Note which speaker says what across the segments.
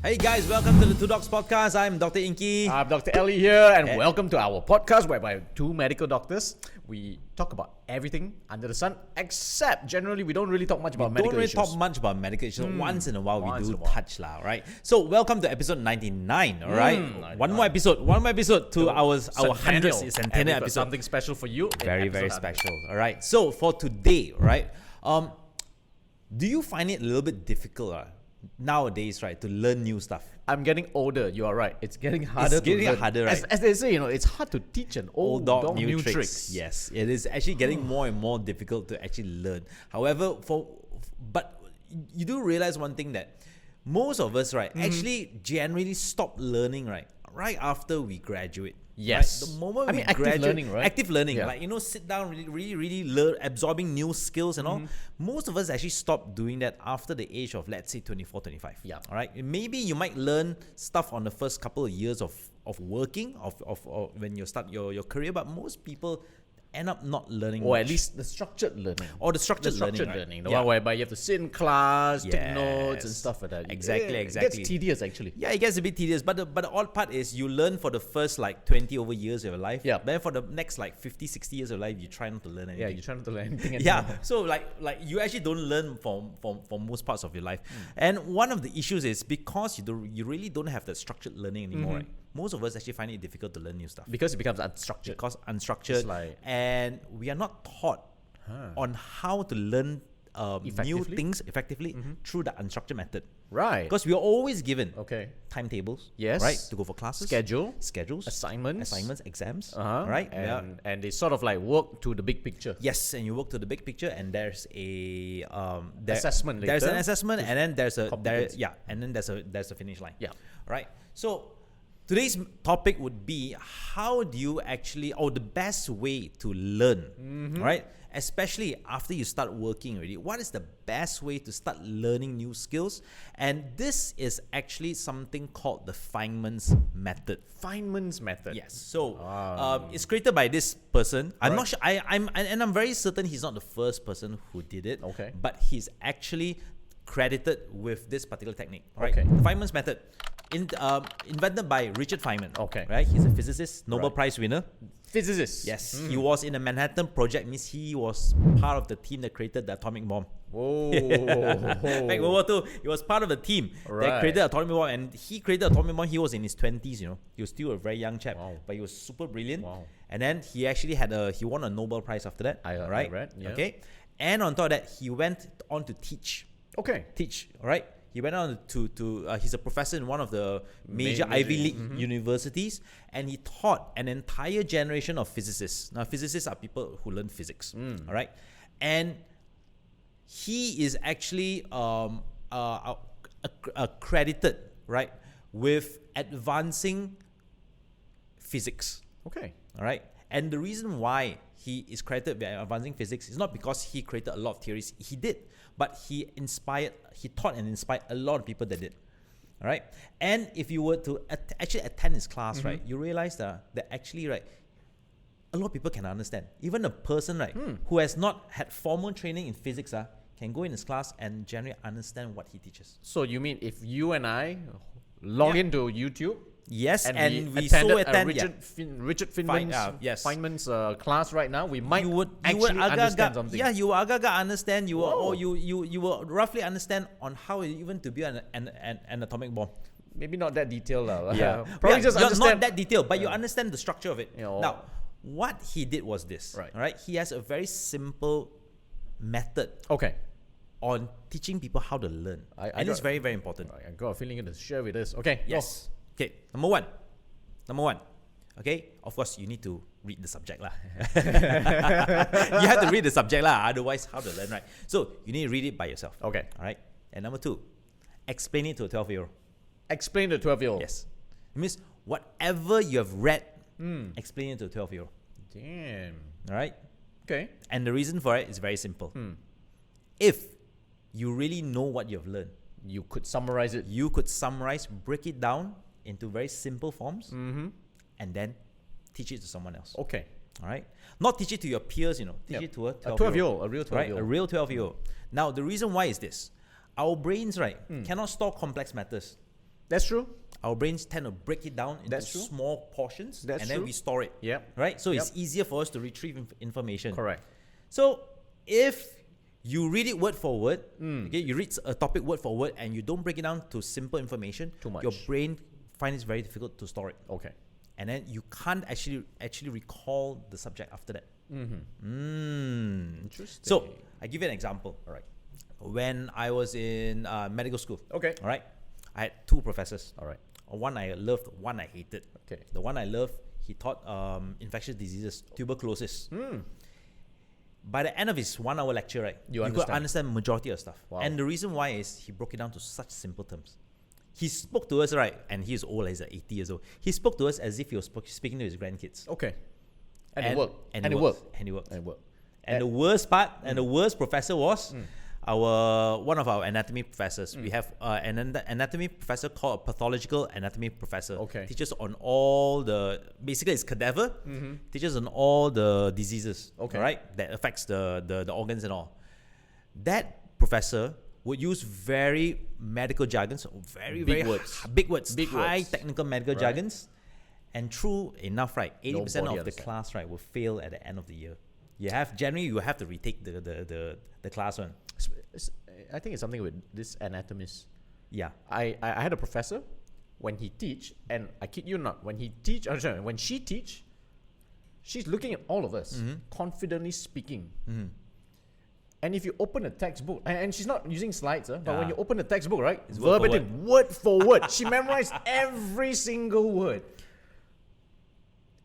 Speaker 1: Hey guys, welcome to the Two Docs Podcast. I'm Dr. Ingky.
Speaker 2: I'm Dr. Ellie here, and welcome to our podcast whereby two medical doctors, we talk about everything under the sun, except generally we don't really talk much about medical issues.
Speaker 1: We don't really talk much about medical issues. Once in a while we do touch lah, right? So welcome to episode 99, alright? One more episode to our 100th centennial episode.
Speaker 2: Something special for you.
Speaker 1: Very special, alright? So for today, right? Do you find it a little bit difficult nowadays, right, to learn new stuff?
Speaker 2: I'm getting older, you are right. It's getting harder to learn.
Speaker 1: Harder, right?
Speaker 2: As they say, it's hard to teach an old dog new tricks.
Speaker 1: Yes, it is actually getting more and more difficult to actually learn. However, but you do realize one thing, that most of us, right, actually generally stop learning, right after we graduate.
Speaker 2: Yes.
Speaker 1: Right? The moment we
Speaker 2: active
Speaker 1: graduate,
Speaker 2: learning, right?
Speaker 1: Active learning,
Speaker 2: yeah.
Speaker 1: like, sit down, really learn, absorbing new skills and all. Most of us actually stop doing that after the age of, let's say, 24, 25.
Speaker 2: Yeah.
Speaker 1: All right. Maybe you might learn stuff on the first couple of years of working, of when you start your career, but most people end up not learning
Speaker 2: Or
Speaker 1: much.
Speaker 2: at least the structured learning.
Speaker 1: Or the structured learning.
Speaker 2: The one whereby you have to sit in class, take notes and stuff like that.
Speaker 1: Exactly.
Speaker 2: It gets tedious, actually.
Speaker 1: Yeah, it gets a bit tedious. But the odd part is you learn for the first 20 over years of your life.
Speaker 2: Yeah.
Speaker 1: Then for the next 50, 60 years of life, you try not to learn anything.
Speaker 2: Yeah, you try not to learn anything.
Speaker 1: Yeah. So like you actually don't learn for most parts of your life. And one of the issues is because you really don't have that structured learning anymore, right? Most of us actually find it difficult to learn new stuff.
Speaker 2: Because it becomes unstructured.
Speaker 1: And we are not taught on how to learn new things effectively through the unstructured method.
Speaker 2: Right.
Speaker 1: Because we are always given timetables,
Speaker 2: yes,
Speaker 1: right, to go for classes, schedules, assignments, exams, right,
Speaker 2: and they sort of work to the big picture.
Speaker 1: Yes, and you work to the big picture, and there's a
Speaker 2: assessment later.
Speaker 1: There's an assessment, and then there's a finish line.
Speaker 2: Yeah.
Speaker 1: Right. So today's topic would be how do you actually, or the best way to learn, right? Especially after you start working already. What is the best way to start learning new skills? And this is actually something called the Feynman's method.
Speaker 2: Feynman's method.
Speaker 1: Yes. So it's created by this person. I'm not sure. I'm very certain he's not the first person who did it.
Speaker 2: Okay.
Speaker 1: But he's actually credited with this particular technique. Right. Okay. The Feynman's method. Invented by Richard Feynman.
Speaker 2: Okay.
Speaker 1: Right? He's a physicist, Nobel Prize winner.
Speaker 2: Physicist.
Speaker 1: Yes. He was in the Manhattan Project, means he was part of the team that created the atomic bomb.
Speaker 2: Whoa.
Speaker 1: Back World War II, he was part of the team that created the atomic bomb, and he created the atomic bomb. He was in his 20s, He was still a very young chap, but he was super brilliant. Wow. And then he actually he won a Nobel Prize after that. I read, yeah. Okay. And on top of that, he went on to teach.
Speaker 2: Okay.
Speaker 1: Teach, all right? He went on to he's a professor in one of the major Ivy League universities, and he taught an entire generation of physicists. Now, physicists are people who learn physics, all right? And he is actually credited, right, with advancing physics.
Speaker 2: Okay.
Speaker 1: All right? And the reason why he is credited with advancing physics is not because he created a lot of theories. He did. But he taught and inspired a lot of people that did. All right? And if you were to actually attend his class, right, you realize that actually, right, a lot of people can understand. Even a person, right, who has not had formal training in physics, can go in his class and generally understand what he teaches.
Speaker 2: So you mean if you and I log into YouTube?
Speaker 1: Yes, and we
Speaker 2: attend Richard Feynman's class right now, we might understand something.
Speaker 1: Yeah, you will understand. You will roughly understand on how even to build an atomic bomb.
Speaker 2: Maybe not that detailed,
Speaker 1: probably just understand. Not that detailed, but you understand the structure of it. Now, what he did was this. Right. All right. He has a very simple method. Okay. On teaching people how to learn, and it's very, very important.
Speaker 2: I got a feeling you're going to share with us. Okay.
Speaker 1: Yes. Okay, number one. Okay, of course you need to read the subject lah. You have to read the subject lah. Otherwise, how to learn, right? So you need to read it by yourself.
Speaker 2: Okay.
Speaker 1: All right. And number 2, explain it to a 12-year-old.
Speaker 2: Explain to a 12-year-old.
Speaker 1: Yes. It means whatever you have read, explain it to a 12-year-old.
Speaker 2: Damn.
Speaker 1: All right.
Speaker 2: Okay.
Speaker 1: And the reason for it is very simple. If you really know what you have learned,
Speaker 2: you could summarize it.
Speaker 1: You could break it down into very simple forms, and then teach it to someone else.
Speaker 2: Okay.
Speaker 1: All right? Not teach it to your peers, Teach it to a
Speaker 2: 12-year-old. A real 12-year-old.
Speaker 1: Right? A real 12-year-old. Now, the reason why is this. Our brains, right, cannot store complex matters.
Speaker 2: That's true.
Speaker 1: Our brains tend to break it down into
Speaker 2: That's true.
Speaker 1: small portions,
Speaker 2: That's
Speaker 1: and
Speaker 2: true.
Speaker 1: then we store it.
Speaker 2: Yep.
Speaker 1: Right? So
Speaker 2: Yep.
Speaker 1: it's easier for us to retrieve information.
Speaker 2: Correct.
Speaker 1: So if you read it word for word, okay, you read a topic word for word, and you don't break it down to simple information,
Speaker 2: Too much.
Speaker 1: your brain finds it very difficult to store it.
Speaker 2: Okay.
Speaker 1: And then you can't actually recall the subject after that.
Speaker 2: Interesting.
Speaker 1: So I give you an example. All right. When I was in medical school,
Speaker 2: Okay.
Speaker 1: all right, I had two professors.
Speaker 2: All right.
Speaker 1: One I loved, one I hated.
Speaker 2: Okay.
Speaker 1: The one I loved, he taught infectious diseases, tuberculosis. By the end of his 1 hour lecture, right,
Speaker 2: You
Speaker 1: could understand majority of stuff.
Speaker 2: Wow.
Speaker 1: And the reason why is he broke it down to such simple terms. He spoke to us, right, and he's old, he's like 80 years old. He spoke to us as if he was speaking to his grandkids.
Speaker 2: Okay. And it worked.
Speaker 1: And
Speaker 2: And
Speaker 1: it
Speaker 2: it
Speaker 1: worked.
Speaker 2: worked.
Speaker 1: And it worked.
Speaker 2: And it worked.
Speaker 1: And the worst part, and the worst professor was one of our anatomy professors. We have an anatomy professor called a pathological anatomy professor.
Speaker 2: Okay.
Speaker 1: Teaches on all the, basically it's cadaver, teaches on all the diseases,
Speaker 2: Okay.
Speaker 1: right, that affects the organs and all. That professor would use very medical jargons, very,
Speaker 2: Big
Speaker 1: very
Speaker 2: words.
Speaker 1: big words,
Speaker 2: Big
Speaker 1: high
Speaker 2: words.
Speaker 1: technical medical
Speaker 2: Right.
Speaker 1: jargons. And true enough, right, 80%
Speaker 2: Nobody
Speaker 1: of the
Speaker 2: understand.
Speaker 1: class, right, will fail at the end of the year. You have to retake the class one.
Speaker 2: I think it's something with this anatomist.
Speaker 1: Yeah.
Speaker 2: I had a professor when he teach, and I kid you not, when he teach, when she teach, she's looking at all of us, confidently speaking. And if you open a textbook, and she's not using slides, but when you open the textbook, right, it's
Speaker 1: word for
Speaker 2: verbatim, word for word. She memorized every single word.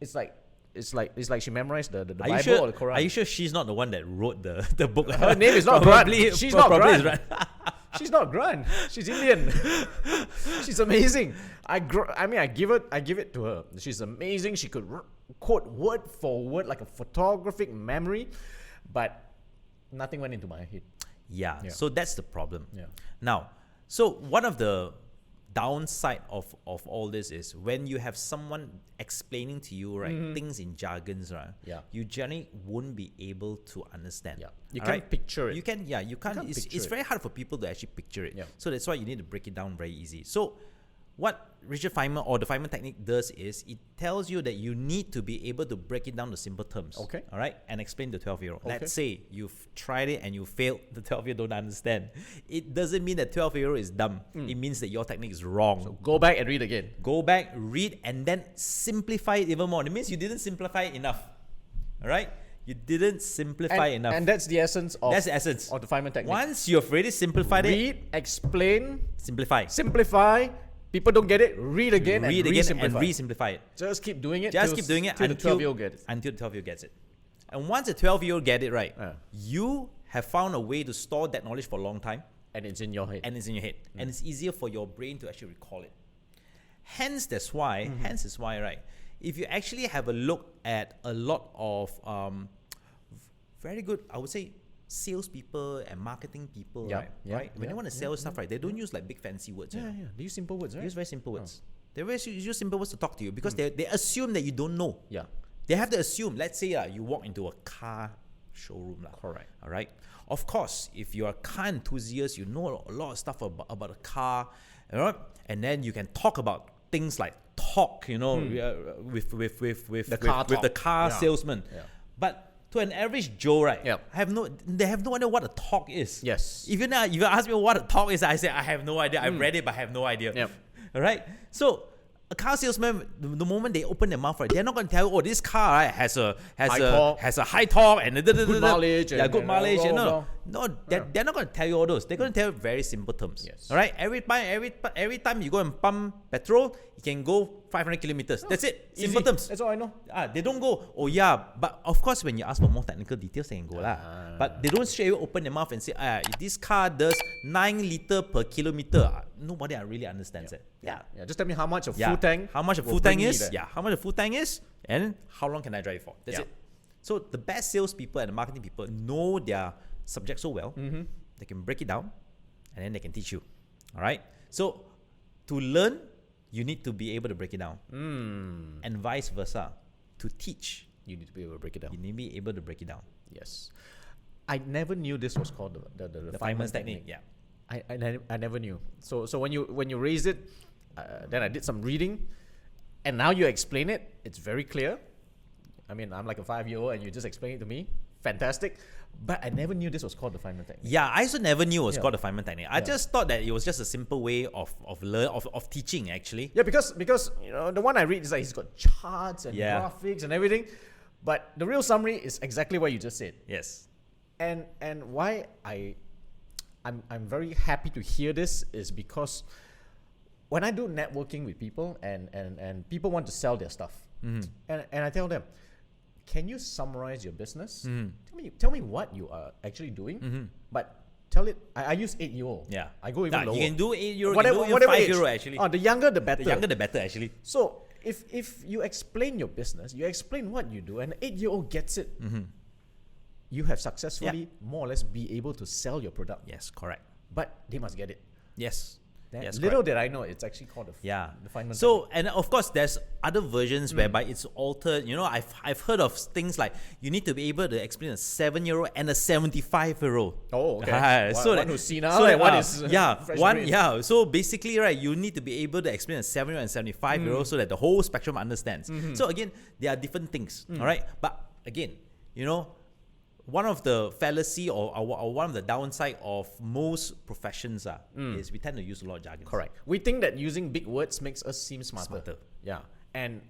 Speaker 2: It's like she memorized the
Speaker 1: Are you
Speaker 2: Bible
Speaker 1: sure?
Speaker 2: or the Quran.
Speaker 1: Are you sure she's not the one that wrote the book?
Speaker 2: Her name is not
Speaker 1: Probably-
Speaker 2: Grant. She's not
Speaker 1: probably is
Speaker 2: Grant. She's not Grant. She's Indian. She's amazing. I give it to her. She's amazing. She could quote word for word like a photographic memory, but nothing went into my head.
Speaker 1: Yeah.
Speaker 2: Yeah.
Speaker 1: So that's the problem.
Speaker 2: Yeah.
Speaker 1: Now, so one of the downside of all this is when you have someone explaining to you, right, things in jargons, right,
Speaker 2: Yeah.
Speaker 1: you generally won't be able to understand.
Speaker 2: Yeah. You
Speaker 1: All
Speaker 2: can't picture it.
Speaker 1: You can't. Yeah. You can't. It's
Speaker 2: picture it.
Speaker 1: very hard for people to actually picture it.
Speaker 2: Yeah.
Speaker 1: So that's why you need to break it down very easy. So what Richard Feynman or the Feynman Technique does is it tells you that you need to be able to break it down to simple terms.
Speaker 2: Okay.
Speaker 1: All right. And explain to 12-year-old.
Speaker 2: Okay.
Speaker 1: Let's say you've tried it and you failed. The 12-year-old don't understand. It doesn't mean that 12-year-old is dumb. It means that your technique is wrong.
Speaker 2: So go back and read again.
Speaker 1: Go back, read, and then simplify it even more. It means you didn't simplify it enough. All right. You didn't simplify enough.
Speaker 2: And that's the essence of
Speaker 1: That's the essence.
Speaker 2: of the Firemen Technique.
Speaker 1: Once you've already simplified it,
Speaker 2: Read, explain,
Speaker 1: simplify.
Speaker 2: simplify. People don't get it. Read again
Speaker 1: Read
Speaker 2: and
Speaker 1: again
Speaker 2: re-simplify.
Speaker 1: and re-simplify it.
Speaker 2: Just keep doing it.
Speaker 1: Just keep doing it
Speaker 2: till the 12-year-old gets it.
Speaker 1: until the 12-year-old gets it. And once the 12-year-old get it right,
Speaker 2: Yeah.
Speaker 1: you have found a way to store that knowledge for a long time,
Speaker 2: And it's in your head.
Speaker 1: and it's in your head, and it's easier for your brain to actually recall it. Hence, that's why. Hence is why, right? If you actually have a look at a lot of very good, I would say, salespeople and marketing people,
Speaker 2: Yeah,
Speaker 1: right?
Speaker 2: yeah,
Speaker 1: Right? When
Speaker 2: yeah,
Speaker 1: they want to sell stuff, right? They don't use like big fancy words.
Speaker 2: yeah,
Speaker 1: you know.
Speaker 2: yeah. They use simple words,
Speaker 1: They
Speaker 2: right?
Speaker 1: use very simple words. They use simple words to talk to you because they assume that you don't know.
Speaker 2: Yeah.
Speaker 1: They have to assume. Let's say you walk into a car showroom.
Speaker 2: Correct.
Speaker 1: All right. Of course, if you're a car enthusiast, you know a lot of stuff about a car, you know, and then you can talk about things like talk, you know, with
Speaker 2: The car
Speaker 1: with the
Speaker 2: talk.
Speaker 1: car
Speaker 2: Yeah.
Speaker 1: salesman.
Speaker 2: Yeah.
Speaker 1: But to an average Joe, right?
Speaker 2: Yeah.
Speaker 1: They have no idea what a talk is.
Speaker 2: Yes.
Speaker 1: If you ask me what a talk is, I say I have no idea. I've read it, but I have no idea.
Speaker 2: Yep.
Speaker 1: All right. So a car salesman, the moment they open their mouth, right, they're not going to tell you, oh, this car, right, has a high torque and
Speaker 2: Good mileage
Speaker 1: yeah,
Speaker 2: and-
Speaker 1: good
Speaker 2: and
Speaker 1: mileage.
Speaker 2: blah,
Speaker 1: And
Speaker 2: blah,
Speaker 1: no, they're not going to tell you all those. They're going to tell you very simple terms.
Speaker 2: Yes.
Speaker 1: All right. Every time you go and pump petrol, you can go 500 kilometers. That's it. Simple
Speaker 2: Easy.
Speaker 1: terms.
Speaker 2: That's all I know.
Speaker 1: They don't go, oh yeah, but of course when you ask for more technical details, they can go lah. But they don't straight away open their mouth and say, this car does 9 liter per kilometer. Nobody really understands it. Yeah.
Speaker 2: Yeah. Just tell me how much a
Speaker 1: Yeah.
Speaker 2: full tank.
Speaker 1: How much a
Speaker 2: will
Speaker 1: full
Speaker 2: bring
Speaker 1: tank
Speaker 2: me
Speaker 1: is?
Speaker 2: there.
Speaker 1: Yeah. How much a full tank is? And how long can I drive for? That's
Speaker 2: Yeah.
Speaker 1: it. So the best salespeople and the marketing people know their subject so well, they can break it down, and then they can teach you. All right. So to learn, you need to be able to break it down, and vice versa. To teach,
Speaker 2: You need to be able to break it down.
Speaker 1: you need to be able to break it down.
Speaker 2: Yes. I never knew this was called the
Speaker 1: The
Speaker 2: Feynman
Speaker 1: Feynman technique. Yeah.
Speaker 2: I never knew. So when you raised it, Then I did some reading, and now you explain it. It's very clear. I mean, I'm like a 5-year-old, and you just explain it to me. Fantastic. But I never knew this was called the Feynman Technique.
Speaker 1: Yeah, I also never knew it was called the Firemen Technique. I just thought that it was just a simple way of teaching, actually.
Speaker 2: Yeah, because the one I read is like he's got charts and graphics and everything, but the real summary is exactly what you just said.
Speaker 1: Yes.
Speaker 2: And why I'm very happy to hear this is because when I do networking with people and people want to sell their stuff, and I tell them, can you summarize your business? Tell me what you are actually doing, but tell it. I use 8-year-old.
Speaker 1: Yeah,
Speaker 2: I go even lower.
Speaker 1: You can do 8-year-old,
Speaker 2: whatever
Speaker 1: 5-year-old actually.
Speaker 2: Oh, the younger the better.
Speaker 1: The younger the better actually.
Speaker 2: So if you explain your business, you explain what you do, and an 8-year-old gets it, you have successfully more or less be able to sell your product.
Speaker 1: Yes, correct.
Speaker 2: But they must get it.
Speaker 1: Yes. Yes,
Speaker 2: little
Speaker 1: correct.
Speaker 2: did I know it's actually called the Feynman.
Speaker 1: So, and of course, there's other versions whereby it's altered. I've heard of things like you need to be able to explain a 7-year-old and a 75-year-old.
Speaker 2: Oh, okay. One who's senile,
Speaker 1: so
Speaker 2: one is fresh brain.
Speaker 1: So basically, right, you need to be able to explain a 7-year-old and 75-year-old so that the whole spectrum understands. So again, there are different things. All right, but again, one of the fallacy or one of the downside of most professions is we tend to use a lot of jargon.
Speaker 2: Correct. We think that using big words makes us seem smarter. Yeah. And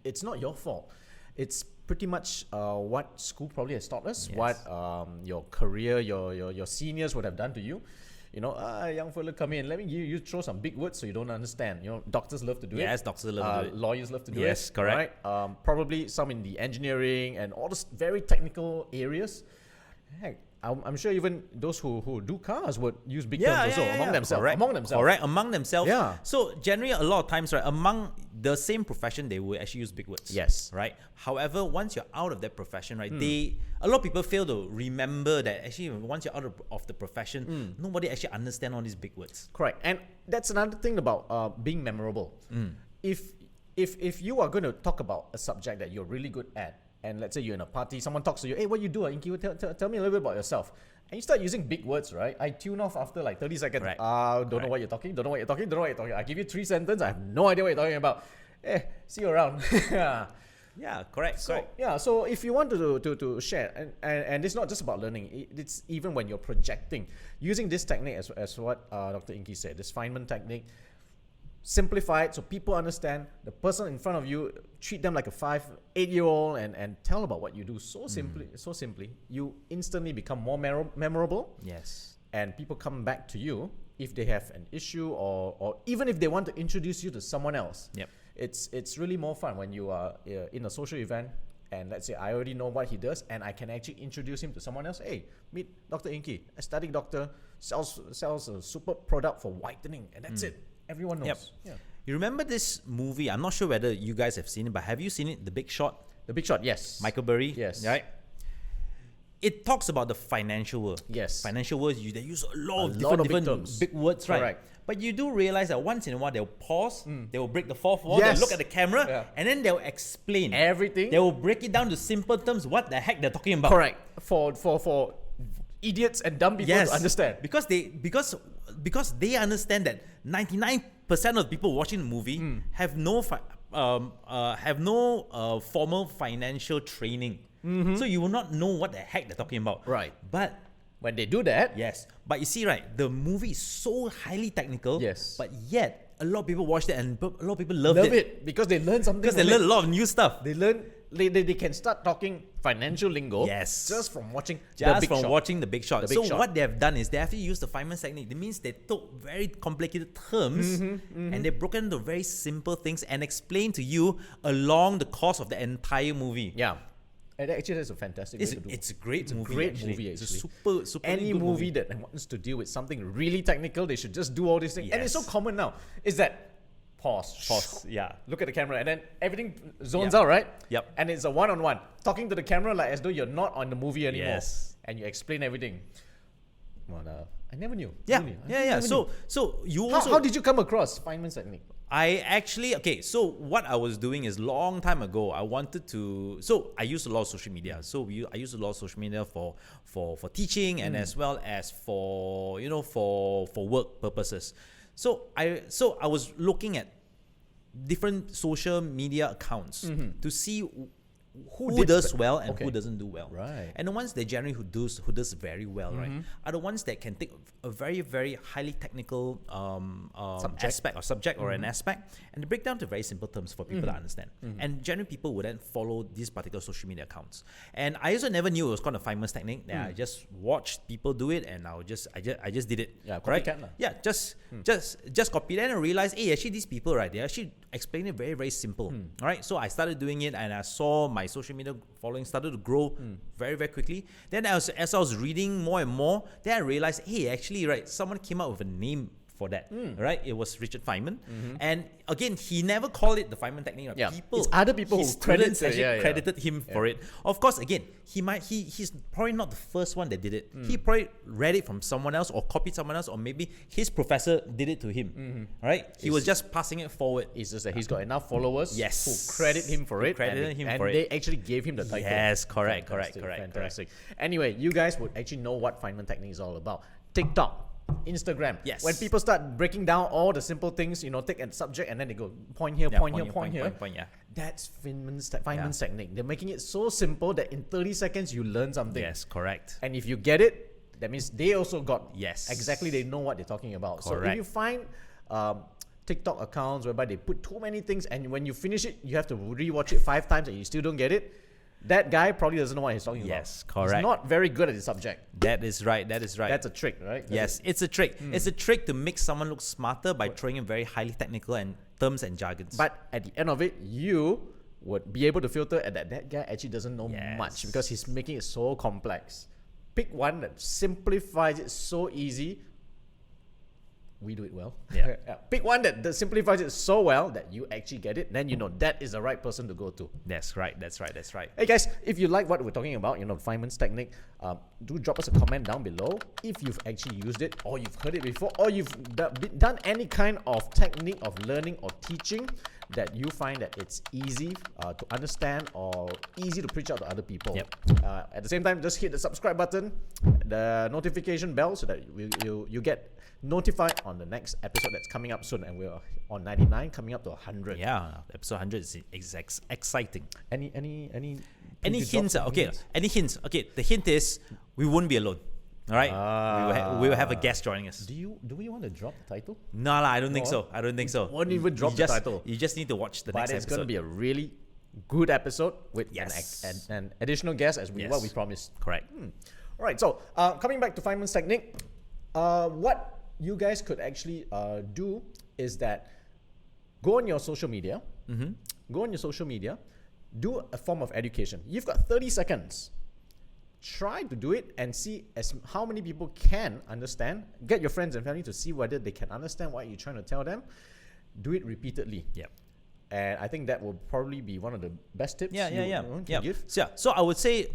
Speaker 2: it's not your fault. It's pretty much what school probably has taught us, what your career, your seniors would have done to you. Young fella, come in. Let me you throw some big words so you don't understand. Doctors love to do it.
Speaker 1: Yes, doctors love to do it.
Speaker 2: Lawyers love to do it.
Speaker 1: Yes, correct.
Speaker 2: Right? Probably some in the engineering and all those very technical areas. Heck, I'm sure even those who do cars would use big terms also among themselves.
Speaker 1: Correct, among themselves.
Speaker 2: Yeah.
Speaker 1: So generally, a lot of times, right, among the same profession, they will actually use big words.
Speaker 2: Yes.
Speaker 1: Right. However, once you're out of that profession, right, a lot of people fail to remember that actually once you're out of the profession, nobody actually understands all these big words.
Speaker 2: Correct. And that's another thing about being memorable. If you are going to talk about a subject that you're really good at, and let's say you're in a party, someone talks to you, hey, what you do, Ingky? Tell me a little bit about yourself. And you start using big words, right? I tune off after like 30 seconds.
Speaker 1: Right.
Speaker 2: Don't know what you're talking, don't know what you're talking. I give you 3 sentences, I have no idea what you're talking about. See you around.
Speaker 1: Yeah, correct.
Speaker 2: So if you want to share, and it's not just about learning, it's even when you're projecting, using this technique as what Dr. Ingky said, this Feynman technique, simplify it so people understand the person in front of you, treat them like a 8-year-old and tell about what you do so simply, you instantly become more memorable.
Speaker 1: Yes.
Speaker 2: And people come back to you if they have an issue or even if they want to introduce you to someone else.
Speaker 1: Yep.
Speaker 2: It's really more fun when you are in a social event and let's say I already know what he does and I can actually introduce him to someone else. Hey, meet Dr. Ingky, a aesthetic doctor, sells a super product for whitening, and that's it. Everyone knows.
Speaker 1: Yep.
Speaker 2: Yeah.
Speaker 1: You remember this movie? I'm not sure whether you guys have seen it, but have you seen it? The Big Short?
Speaker 2: The Big Short, yes.
Speaker 1: Michael Burry?
Speaker 2: Yes.
Speaker 1: Right? It talks about the financial world.
Speaker 2: Yes.
Speaker 1: Financial world, they use a lot of different
Speaker 2: terms.
Speaker 1: big words, right?
Speaker 2: Correct.
Speaker 1: But you do realize that once in a while they'll pause, they will break the fourth wall,
Speaker 2: Yes.
Speaker 1: they'll look at the camera, and then they'll explain
Speaker 2: everything.
Speaker 1: They will break it down to simple terms, what the heck they're talking about.
Speaker 2: Correct. For idiots and dumb people to understand.
Speaker 1: Because they understand that 99% of the people watching the movie have no formal financial training. So you will not know what the heck they're talking about.
Speaker 2: Right.
Speaker 1: But
Speaker 2: when they do that,
Speaker 1: yes. But you see, right, the movie is so highly technical.
Speaker 2: Yes.
Speaker 1: But yet a lot of people watched it and a lot of people loved
Speaker 2: it because they learn something.
Speaker 1: Because they learn a lot of new stuff.
Speaker 2: They learn. They can start talking financial lingo.
Speaker 1: Yes.
Speaker 2: Just from watching
Speaker 1: watching The Big Short.
Speaker 2: The Big Short.
Speaker 1: What they have done is they actually used the Feynman technique. That means they took very complicated terms and they broke into very simple things and explained to you along the course of the entire movie.
Speaker 2: Yeah. And actually, that's a fantastic way to do.
Speaker 1: It's a great movie.
Speaker 2: Great movie.
Speaker 1: It's a super
Speaker 2: Any
Speaker 1: good
Speaker 2: movie that wants to deal with something really technical, they should just do all these things. And it's so common now. Is that pause.
Speaker 1: Yeah.
Speaker 2: Look at the camera, and then everything zones out, right?
Speaker 1: Yep.
Speaker 2: And it's a one-on-one, talking to the camera like as though you're not on the movie anymore.
Speaker 1: Yes.
Speaker 2: And you explain everything. Well, I never knew.
Speaker 1: Yeah.
Speaker 2: Really.
Speaker 1: Yeah. So you also.
Speaker 2: How did you come across Feynman technique?
Speaker 1: I actually, so what I was doing is long time ago, I used a lot of social media. I used a lot of social media for teaching and as well as for work purposes. So I was looking at different social media accounts to see who does well and who doesn't do well.
Speaker 2: Right.
Speaker 1: And the ones that generally who does very well, right, are the ones that can take a very, very highly technical subject or an aspect and break down to very simple terms for people to understand. And generally people would then follow these particular social media accounts. And I also never knew it was called the Feynman Technique. I just watched people do it and I just did it.
Speaker 2: Yeah,
Speaker 1: right?
Speaker 2: copycat.
Speaker 1: Yeah, just copy that and realize, hey, actually these people, right, they actually explain it very, very simple. All right, so I started doing it and I saw my social media following started to grow very, very quickly. Then as I was reading more and more, then I realized, hey, actually, right, someone came up with a name for that, right? It was Richard Feynman, and again, he never called it the Feynman Technique. Right?
Speaker 2: Yeah, it's other people who
Speaker 1: credited him for it. Of course, again, he's probably not the first one that did it. He probably read it from someone else or copied someone else, or maybe his professor did it to him. Right? He was just passing it forward.
Speaker 2: It's just that he's got enough followers
Speaker 1: who
Speaker 2: credit him for it, and they actually gave him the title.
Speaker 1: Yes, correct.
Speaker 2: Fantastic. Anyway, you guys would actually know what Feynman Technique is all about. TikTok, Instagram.
Speaker 1: Yes.
Speaker 2: When people start breaking down all the simple things, take a subject and then they go point here, point here. That's Feynman's technique. They're making it so simple that in 30 seconds you learn something.
Speaker 1: Yes, correct.
Speaker 2: And if you get it, that means they also got
Speaker 1: exactly.
Speaker 2: They know what they're talking about.
Speaker 1: Correct.
Speaker 2: So if you find TikTok accounts whereby they put too many things and when you finish it, you have to rewatch it 5 times and you still don't get it, that guy probably doesn't know what he's talking about.
Speaker 1: Yes, correct.
Speaker 2: He's not very good at the subject.
Speaker 1: That is right.
Speaker 2: That's a trick, right?
Speaker 1: It's a trick. It's a trick to make someone look smarter by throwing in very highly technical and terms and jargons.
Speaker 2: But at the end of it, you would be able to filter that guy actually doesn't know much because he's making it so complex. Pick one that simplifies it so easy. We do it well.
Speaker 1: Yeah.
Speaker 2: Pick one that simplifies it so well that you actually get it. Then you know that is the right person to go to.
Speaker 1: That's right.
Speaker 2: Hey guys, if you like what we're talking about, Feynman's technique, do drop us a comment down below if you've actually used it or you've heard it before or you've done any kind of technique of learning or teaching that you find that it's easy to understand or easy to preach out to other people. At the same time, just hit the subscribe button, the notification bell so that you get notified on the next episode that's coming up soon, and we're on 99 coming up to 100.
Speaker 1: Yeah, episode 100 is exciting.
Speaker 2: Any
Speaker 1: hints? Any hints? Okay, the hint is we won't be alone. All right, we will have a guest joining us.
Speaker 2: Do we want to drop the title?
Speaker 1: No, I don't think so.
Speaker 2: Won't even drop the title.
Speaker 1: You just need to watch the next episode.
Speaker 2: But it's going to be a really good episode with an additional guest as what we promised.
Speaker 1: Correct.
Speaker 2: All right, so coming back to Feynman's technique, what you guys could actually do is that go on your social media, do a form of education. You've got 30 seconds. Try to do it and see how many people can understand. Get your friends and family to see whether they can understand what you're trying to tell them. Do it repeatedly.
Speaker 1: Yep.
Speaker 2: And I think that will probably be one of the best tips you give.
Speaker 1: So I would say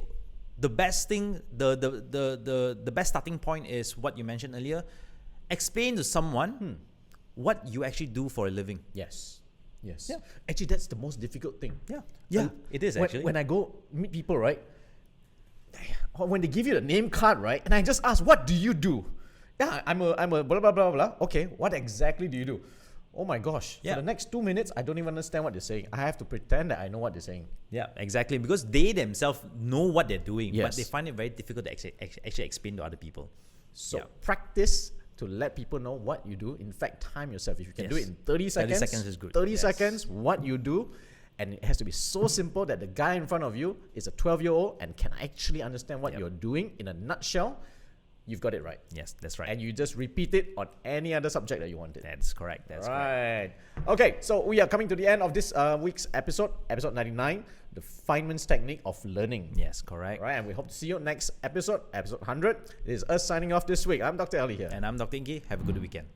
Speaker 1: the best thing, the best starting point is what you mentioned earlier. Explain to someone what you actually do for a living.
Speaker 2: Yes. Yeah. Actually, that's the most difficult thing.
Speaker 1: Yeah. It is actually.
Speaker 2: When I go meet people, right? When they give you the name card, right? And I just ask, what do you do? Yeah, I'm a blah, blah, blah, blah. Okay, what exactly do you do? Oh my gosh. For the next 2 minutes, I don't even understand what they're saying. I have to pretend that I know what they're saying.
Speaker 1: Yeah, exactly. Because they themselves know what they're doing, but they find it very difficult to actually explain to other people.
Speaker 2: So practice to let people know what you do. In fact, time yourself. If you can do it in 30 seconds.
Speaker 1: 30 seconds is good.
Speaker 2: 30 seconds, what you do. And it has to be so simple that the guy in front of you is a 12-year-old and can actually understand what you're doing in a nutshell. You've got it right.
Speaker 1: Yes, that's right.
Speaker 2: And you just repeat it on any other subject that you wanted.
Speaker 1: That's correct. That's right.
Speaker 2: Okay, so we are coming to the end of this week's episode 99, the Feynman's Technique of Learning.
Speaker 1: Yes, correct.
Speaker 2: Right, and we hope to see you next episode 100. This is us signing off this week. I'm Dr. Ali here.
Speaker 1: And I'm Dr. Ingky. Have a good weekend.